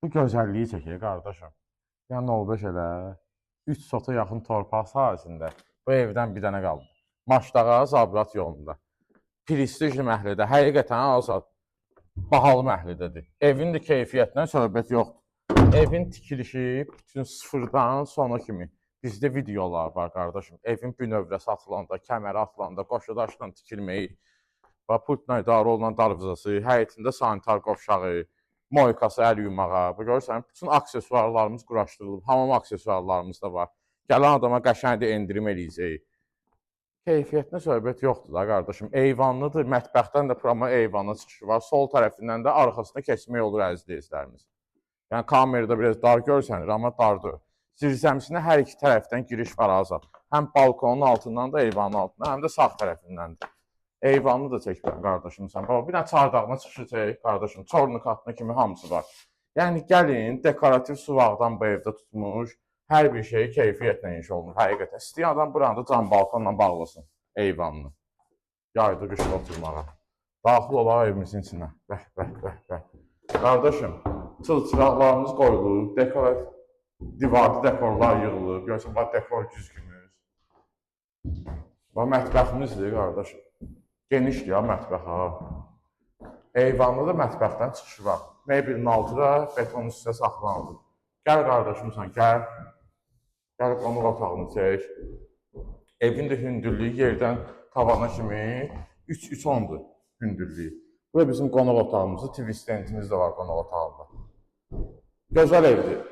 Bu gözəlliyi çəkir qardaşım. Yəni 05 elə 3 sota yaxın torpaq sahəsində bu evdən bir dənə qaldı. Maçdağa Zabrat yolunda. Prestijli məhəllədə, həqiqətən azad bahalı məhəllədədir. Evin də keyfiyyətindən söhbət yoxdur. Evin tikilişi bütün sıfırdan sona kimi. Bizdə videolar var qardaşım. Evin bünövrə satılanda, kəməri atılanda, qoşudaşla tikilməyi, pultla idarə olunan darvazası, həyətində sanitar qovşağı, moykası, əl yumağa. Görürsən, bütün aksesuarlarımız quraşdırılıb. Hamam aksesuarlarımız da var. Gələn adama qəşəng də endirim eləyəcək. Keyfiyyətinə söhbət yoxdur da qardaşım. Eyvanlıdır. Mətbəxdən də prama eyvana çıxışı var. Sol tərəfindən də arxasına keçmək olur əziz izləyicilərimiz. Yəni kamerada biraz dar görsənir, amma dardır. Zirzəmisinə hər iki tərəfdən giriş var azad. Həm balkonun altından da eyvanın altından, həm də sağ tərəfindəndir. Eyvanını da çək qardaşım sən. Baba, bir dənə çardağına çıxışı çək qardaşım. Çorlu katına kimi hamısı var. Yəni gəlin, dekorativ suvaqdan bu evdə tutmuş, hər bir şeyi keyfiyyətlə inşa olunur. Həqiqətən. İstəyən adam buranı cam balkonla bağlasın eyvanını. Yayda qışda oturmağa. Daxil olaq evimizin içinə. Bəh. Qardaşım, çılçıraqlarımız qoyulur, divarda dekorlar yığılır. Görürsən, var dekor güzgümüz. Mətbəximizdir qardaşım. Genişdir ya mətbəx ha. Eyvanlı da mətbəxdən çıxışı var. Mebelin altı da beton üstə saxlanılır. Gəl qardaşımsan, gəl. Gəl qonaq otağını çək. Evin də hündürlüyü yerdən tavana kimi 3-10'dur hündürlüyü. Bu bizim qonaq otağımızdır. TV stendimiz də var qonaq otağında. Gözəl evdir.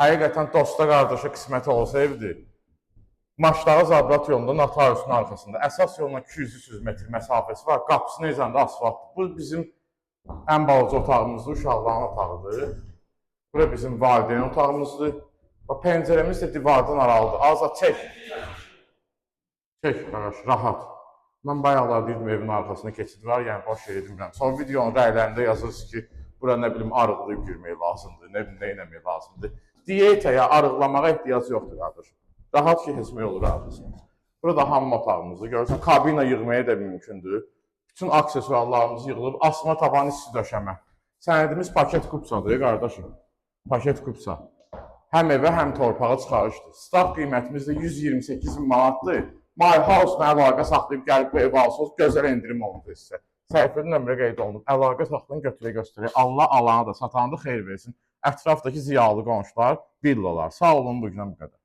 Həqiqətən dosta qardaşa qisməti olsa evdir. Maçdağı Zabrat yolunda Notariusun arxasında. Əsas yolla 200-300 metr məsafəsi var. Qapısı necəndə asfaltdır. Bu bizim ən balaca otağımızdır, uşaqların otağıdır. Bura bizim valideyn otağımızdır. Pəncərəmiz də divardan aralıdır. Azad çək. Çək qardaş, rahat. Mən bayaqlar dedim evin arxasında keçid var, yəni boş yeri demirəm. Son videonun rəylərində yazırsınız ki, bura nə bilim arıqlayıb girmək lazımdır, nə bilim nə eləmək lazımdır. Diyetaya, arıqlamağa ehtiyac yoxdur qardaşım. Rahat keçmək olur arxasında. Burada hamam otağımızdır. Görürsən, kabina yığmaya da mümkündür. Bütün aksesuarlarımız yığılıb, asma tavan isti döşəmə. Sənədimiz paket kupsadır qardaşım. Paket kupsa. Həm evə, həm torpağa çıxarışdır. Start qiymətimiz də 128 min manatdır. My House-la əlaqə saxlayıb gəlib bu ev alsınız, gözəl endirim olundu sizə. Səhifədə nömrə qeyd olunub. Əlaqə saxlayın, götürə-göstərək. Allah alana da, satana da xeyir versin. Ətrafdakı ziyalı qonşular, villalar. Sağ olun, bu günə bu qədər.